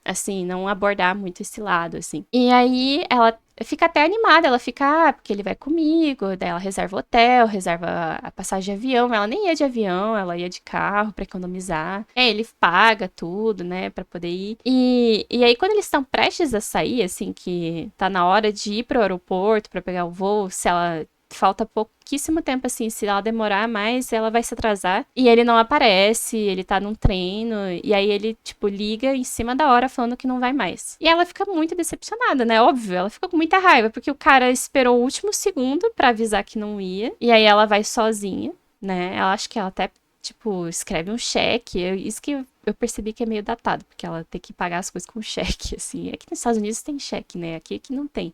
Assim, não abordar muito esse lado, assim. E aí, ela fica até animada, ela fica, porque ele vai comigo, daí ela reserva o hotel, reserva a passagem de avião, ela nem ia de avião, ela ia de carro pra economizar. Ele paga tudo, né, pra poder ir. E aí, quando eles estão prestes a sair, assim, que tá na hora de ir pro aeroporto pra pegar o voo, se ela... Falta pouquíssimo tempo, assim, se ela demorar mais, ela vai se atrasar. E ele não aparece, ele tá num treino, e aí ele, tipo, liga em cima da hora falando que não vai mais. E ela fica muito decepcionada, né? Óbvio, ela fica com muita raiva, porque o cara esperou o último segundo pra avisar que não ia, e aí ela vai sozinha, né? Ela acha que ela até, tipo, escreve um cheque, isso que eu percebi que é meio datado, porque ela tem que pagar as coisas com cheque, assim. Aqui nos Estados Unidos tem cheque, né? Aqui que não tem.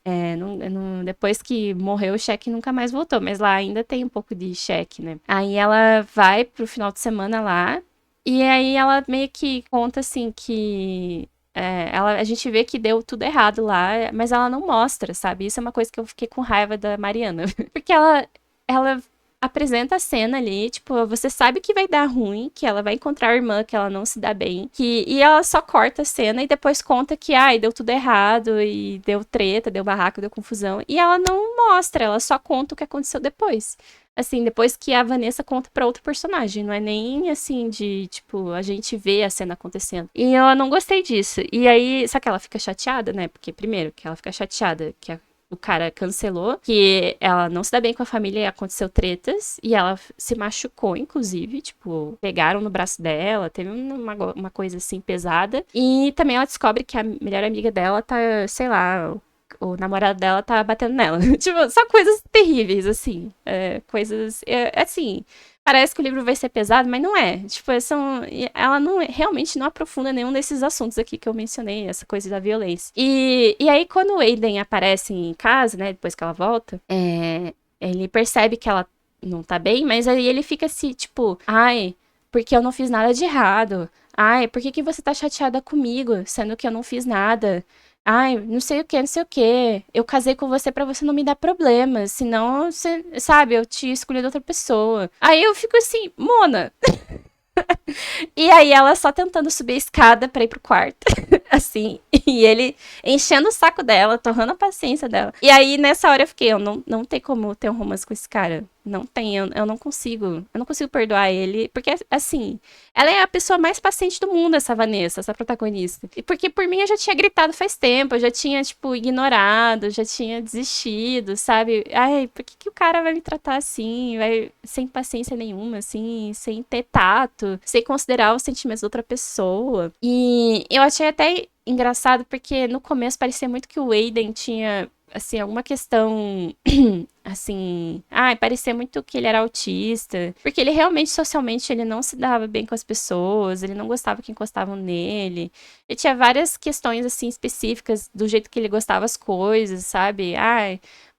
Depois que morreu o cheque nunca mais voltou, mas lá ainda tem um pouco de cheque, né? Aí ela vai pro final de semana lá, e aí ela meio que conta, assim, que... a gente vê que deu tudo errado lá, mas ela não mostra, sabe? Isso é uma coisa que eu fiquei com raiva da Mariana. Porque ela apresenta a cena ali, tipo, você sabe que vai dar ruim, que ela vai encontrar a irmã, que ela não se dá bem, e ela só corta a cena e depois conta que, deu tudo errado, e deu treta, deu barraco, deu confusão, e ela não mostra, ela só conta o que aconteceu depois. Assim, depois que a Vanessa conta pra outro personagem, não é nem assim de, tipo, a gente vê a cena acontecendo. E eu não gostei disso. E aí, só que ela fica chateada, né? Porque, primeiro, que ela fica chateada que o cara cancelou, que ela não se dá bem com a família e aconteceu tretas, e ela se machucou, inclusive, tipo, pegaram no braço dela, teve uma coisa assim pesada, e também ela descobre que a melhor amiga dela tá, sei lá, o namorado dela tá batendo nela. Tipo, só coisas terríveis, assim, coisas, assim... Parece que o livro vai ser pesado, mas não é. Tipo, ela realmente não aprofunda nenhum desses assuntos aqui que eu mencionei, essa coisa da violência. E aí, quando o Aiden aparece em casa, né, depois que ela volta, ele percebe que ela não tá bem, mas aí ele fica assim, tipo, porque eu não fiz nada de errado. Por que você tá chateada comigo, sendo que eu não fiz nada? Não sei o que, não sei o que. Eu casei com você pra você não me dar problemas. Senão, você, sabe, eu te escolhi de outra pessoa. Aí eu fico assim, Mona. E aí ela só tentando subir a escada pra ir pro quarto. Assim. E ele enchendo o saco dela, torrando a paciência dela. E aí nessa hora eu fiquei, eu não tem como ter um romance com esse cara. Não tem, eu não consigo. Eu não consigo perdoar ele. Porque, assim, ela é a pessoa mais paciente do mundo, essa Vanessa, essa protagonista. E porque por mim eu já tinha gritado faz tempo, eu já tinha, tipo, ignorado, já tinha desistido, sabe? Ai, por que o cara vai me tratar assim? Vai sem paciência nenhuma, assim, sem ter tato, sem considerar os sentimentos da outra pessoa. E eu achei até engraçado porque no começo parecia muito que o Aiden tinha, assim, alguma questão assim, parecia muito que ele era autista, porque ele realmente socialmente ele não se dava bem com as pessoas, ele não gostava que encostavam nele. Ele tinha várias questões assim específicas do jeito que ele gostava as coisas, sabe?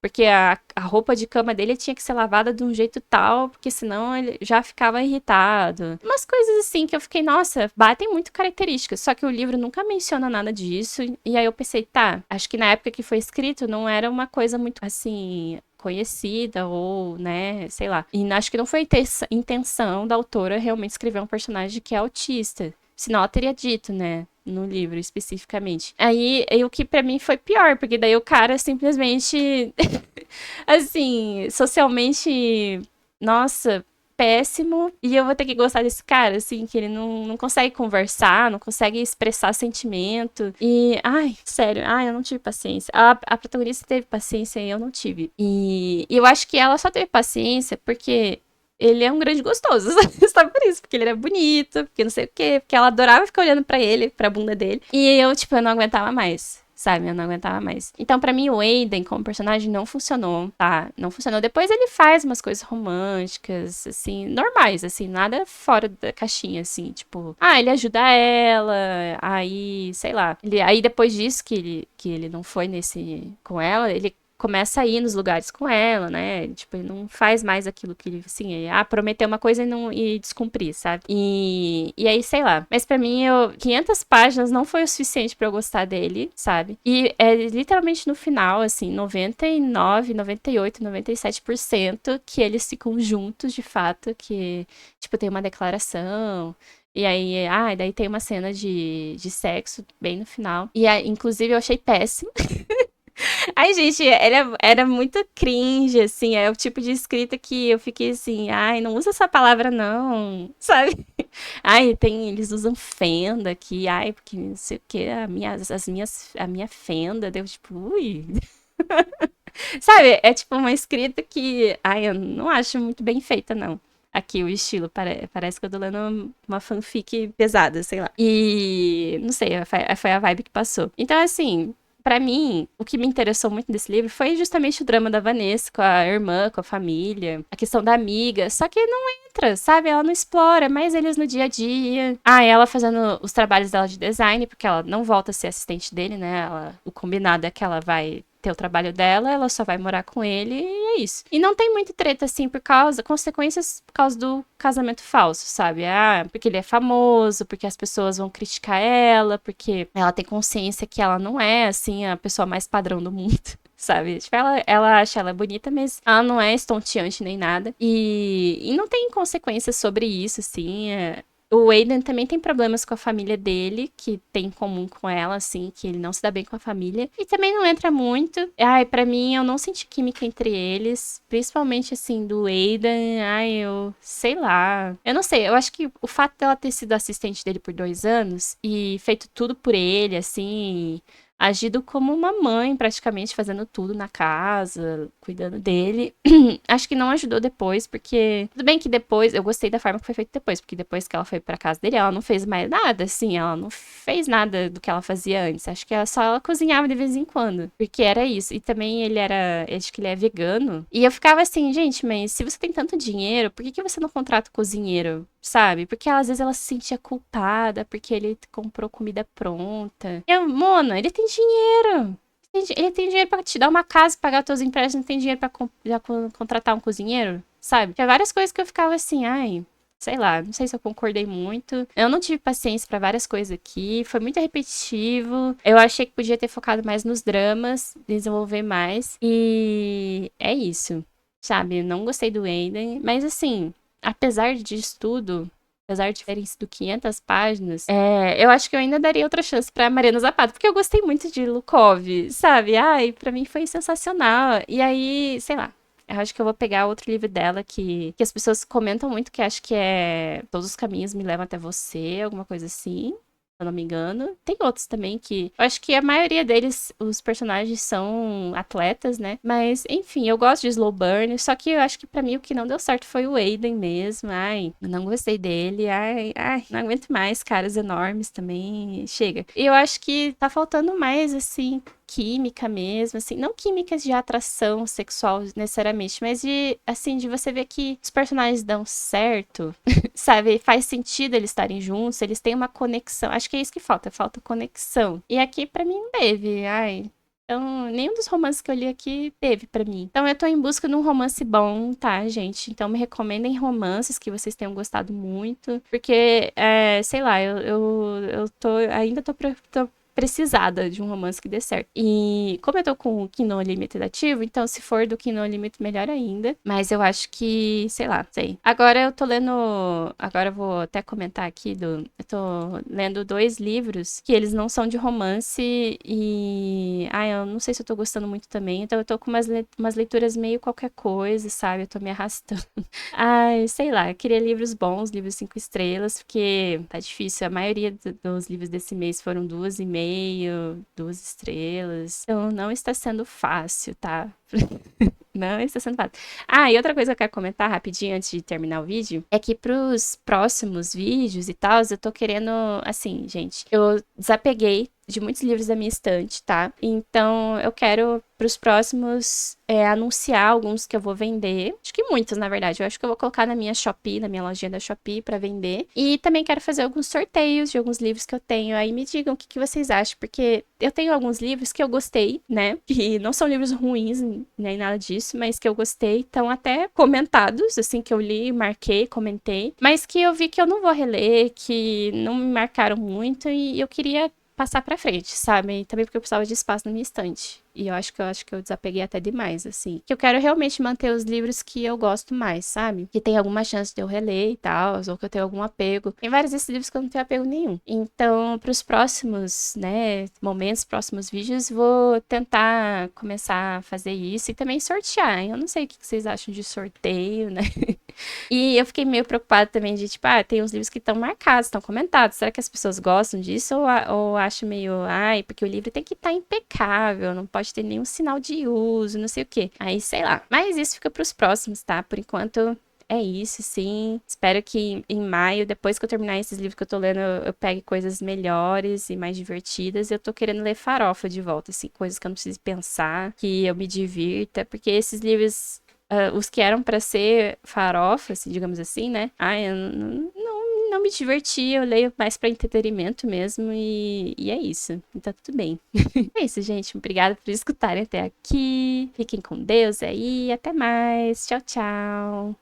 Porque a roupa de cama dele tinha que ser lavada de um jeito tal, porque senão ele já ficava irritado. Umas coisas assim que eu fiquei, nossa, batem muito características. Só que o livro nunca menciona nada disso. E aí eu pensei, tá, acho que na época que foi escrito não era uma coisa muito assim conhecida ou, né, sei lá. E acho que não foi intenção da autora realmente escrever um personagem que é autista. Senão ela teria dito, né? No livro, especificamente. Aí, o que pra mim foi pior, porque daí o cara simplesmente, assim, socialmente, nossa, péssimo. E eu vou ter que gostar desse cara, assim, que ele não consegue conversar, não consegue expressar sentimento. E, sério, eu não tive paciência. A protagonista teve paciência e eu não tive. E eu acho que ela só teve paciência porque ele é um grande gostoso, sabe por isso? Porque ele era bonito, porque não sei o quê, porque ela adorava ficar olhando pra ele, pra bunda dele. E eu, tipo, eu não aguentava mais, sabe? Eu não aguentava mais. Então, pra mim, o Aiden como personagem não funcionou, tá? Não funcionou. Depois ele faz umas coisas românticas, assim, normais, assim, nada fora da caixinha, assim, tipo, ele ajuda ela, aí, sei lá. Aí depois disso que ele não foi com ela, ele começa a ir nos lugares com ela, né? Tipo, ele não faz mais aquilo que ele, assim, prometeu uma coisa e descumprir, sabe? E aí, sei lá. Mas pra mim, 500 páginas não foi o suficiente pra eu gostar dele, sabe? E é literalmente no final, assim, 99, 98, 97% que eles ficam juntos, de fato, que, tipo, tem uma declaração. E aí, daí tem uma cena de sexo bem no final. E aí, inclusive, eu achei péssimo. Ai, gente, era muito cringe, assim. É o tipo de escrita que eu fiquei assim, não usa essa palavra, não, sabe? Eles usam fenda aqui, porque não sei o que, a minha fenda, deu tipo, ui. Sabe? É tipo uma escrita que, eu não acho muito bem feita, não. Aqui o estilo, parece que eu tô lendo uma fanfic pesada, sei lá. E não sei, foi a vibe que passou. Então, assim, pra mim, o que me interessou muito desse livro foi justamente o drama da Vanessa com a irmã, com a família, a questão da amiga. Só que não entra, sabe? Ela não explora mais eles no dia a dia. Ela fazendo os trabalhos dela de design, porque ela não volta a ser assistente dele, né? O combinado é que ela vai ter o trabalho dela, ela só vai morar com ele e é isso. E não tem muita treta, assim, consequências por causa do casamento falso, sabe? Porque ele é famoso, porque as pessoas vão criticar ela, porque ela tem consciência que ela não é, assim, a pessoa mais padrão do mundo. Sabe? Tipo, ela acha ela bonita, mas ela não é estonteante nem nada. E não tem consequências sobre isso, assim. O Aiden também tem problemas com a família dele, que tem em comum com ela, assim, que ele não se dá bem com a família. E também não entra muito. Pra mim, eu não senti química entre eles. Principalmente, assim, do Aiden. Eu sei lá. Eu não sei, eu acho que o fato dela ter sido assistente dele por 2 anos e feito tudo por ele, assim, agido como uma mãe, praticamente, fazendo tudo na casa, cuidando dele. Acho que não ajudou depois, porque... Tudo bem que depois... Eu gostei da forma que foi feito depois, porque depois que ela foi pra casa dele, ela não fez mais nada, assim. Ela não fez nada do que ela fazia antes. Acho que ela cozinhava de vez em quando. Porque era isso. E também acho que ele é vegano. E eu ficava assim, gente, mas se você tem tanto dinheiro, por que você não contrata o cozinheiro? Sabe? Porque às vezes ela se sentia culpada, porque ele comprou comida pronta. Mona, ele tem dinheiro. Ele tem dinheiro pra te dar uma casa, pagar teus empréstimos, não tem dinheiro pra contratar um cozinheiro, sabe? Tinha várias coisas que eu ficava assim, sei lá, não sei se eu concordei muito. Eu não tive paciência pra várias coisas aqui, foi muito repetitivo. Eu achei que podia ter focado mais nos dramas, desenvolver mais. E é isso, sabe? Eu não gostei do Aiden, mas assim, apesar disso tudo, apesar de terem sido 500 páginas, eu acho que eu ainda daria outra chance pra Mariana Zapata, porque eu gostei muito de Lukov, sabe? Pra mim foi sensacional. E aí, sei lá, Eu acho que eu vou pegar outro livro dela que as pessoas comentam muito, que acho que é Todos os Caminhos Me Levam Até Você, alguma coisa assim. Se eu não me engano. Tem outros também que... Eu acho que a maioria deles, os personagens são atletas, né? Mas, enfim, eu gosto de Slow Burn. Só que eu acho que pra mim o que não deu certo foi o Aiden mesmo. Ai, eu não gostei dele. Ai, não aguento mais. Caras enormes também. Chega. E eu acho que tá faltando mais, assim, química mesmo, assim, não químicas de atração sexual necessariamente, mas de, assim, de você ver que os personagens dão certo, sabe? Faz sentido eles estarem juntos, eles têm uma conexão. Acho que é isso que falta conexão. E aqui pra mim não teve, ai. Então, nenhum dos romances que eu li aqui teve pra mim. Então, eu tô em busca de um romance bom, tá, gente? Então, me recomendem romances que vocês tenham gostado muito. Porque, sei lá, eu tô, ainda tô precisada de um romance que dê certo. E como eu tô com o Kindle Unlimited ativo, então se for do Kindle Unlimited, melhor ainda. Mas eu acho que, sei lá, sei. Agora eu tô lendo. Agora eu vou até comentar aqui do. Eu tô lendo 2 livros que eles não são de romance e. Ai, eu não sei se eu tô gostando muito também. Então eu tô com umas leituras meio qualquer coisa, sabe? Eu tô me arrastando. Ai, sei lá, eu queria livros bons, livros 5 estrelas, porque tá difícil. A maioria dos livros desse mês foram 2,5, 2 estrelas. Então não está sendo fácil, tá? Não está sendo fácil. Ah, e outra coisa que eu quero comentar rapidinho antes de terminar o vídeo é que pros próximos vídeos e tal, eu tô querendo, assim, gente, eu desapeguei de muitos livros da minha estante, tá? Então eu quero pros próximos anunciar alguns que eu vou vender. Acho que muitos, na verdade. Eu acho que eu vou colocar na minha Shopee, na minha lojinha da Shopee pra vender. E também quero fazer alguns sorteios de alguns livros que eu tenho. Aí me digam o que vocês acham, porque eu tenho alguns livros que eu gostei, né? Que não são livros ruins, nem nada disso, mas que eu gostei. Estão até comentados, assim, que eu li, marquei, comentei. Mas que eu vi que eu não vou reler, que não me marcaram muito e eu queria passar pra frente, sabe? E também porque eu precisava de espaço na minha estante. E eu acho que eu desapeguei até demais, assim. Que eu quero realmente manter os livros que eu gosto mais, sabe? Que tem alguma chance de eu reler e tal, ou que eu tenho algum apego. Tem vários desses livros que eu não tenho apego nenhum. Então, pros próximos, né, momentos, próximos vídeos, vou tentar começar a fazer isso e também sortear. Eu não sei o que vocês acham de sorteio, né? E eu fiquei meio preocupada também de, tipo, tem uns livros que estão marcados, estão comentados. Será que as pessoas gostam disso ou acham meio, porque o livro tem que estar impecável, não pode ter nenhum sinal de uso, não sei o quê. Aí, sei lá. Mas isso fica pros próximos, tá? Por enquanto, é isso, sim. Espero que em maio, depois que eu terminar esses livros que eu tô lendo, eu pegue coisas melhores e mais divertidas. Eu tô querendo ler farofa de volta, assim, coisas que eu não preciso pensar, que eu me divirta, porque esses livros os que eram pra ser farofa, assim, digamos assim, né? Eu não me diverti, eu leio mais pra entretenimento mesmo e é isso. Então tudo bem. É isso, gente. Obrigada por escutarem até aqui. Fiquem com Deus aí. Até mais. Tchau, tchau.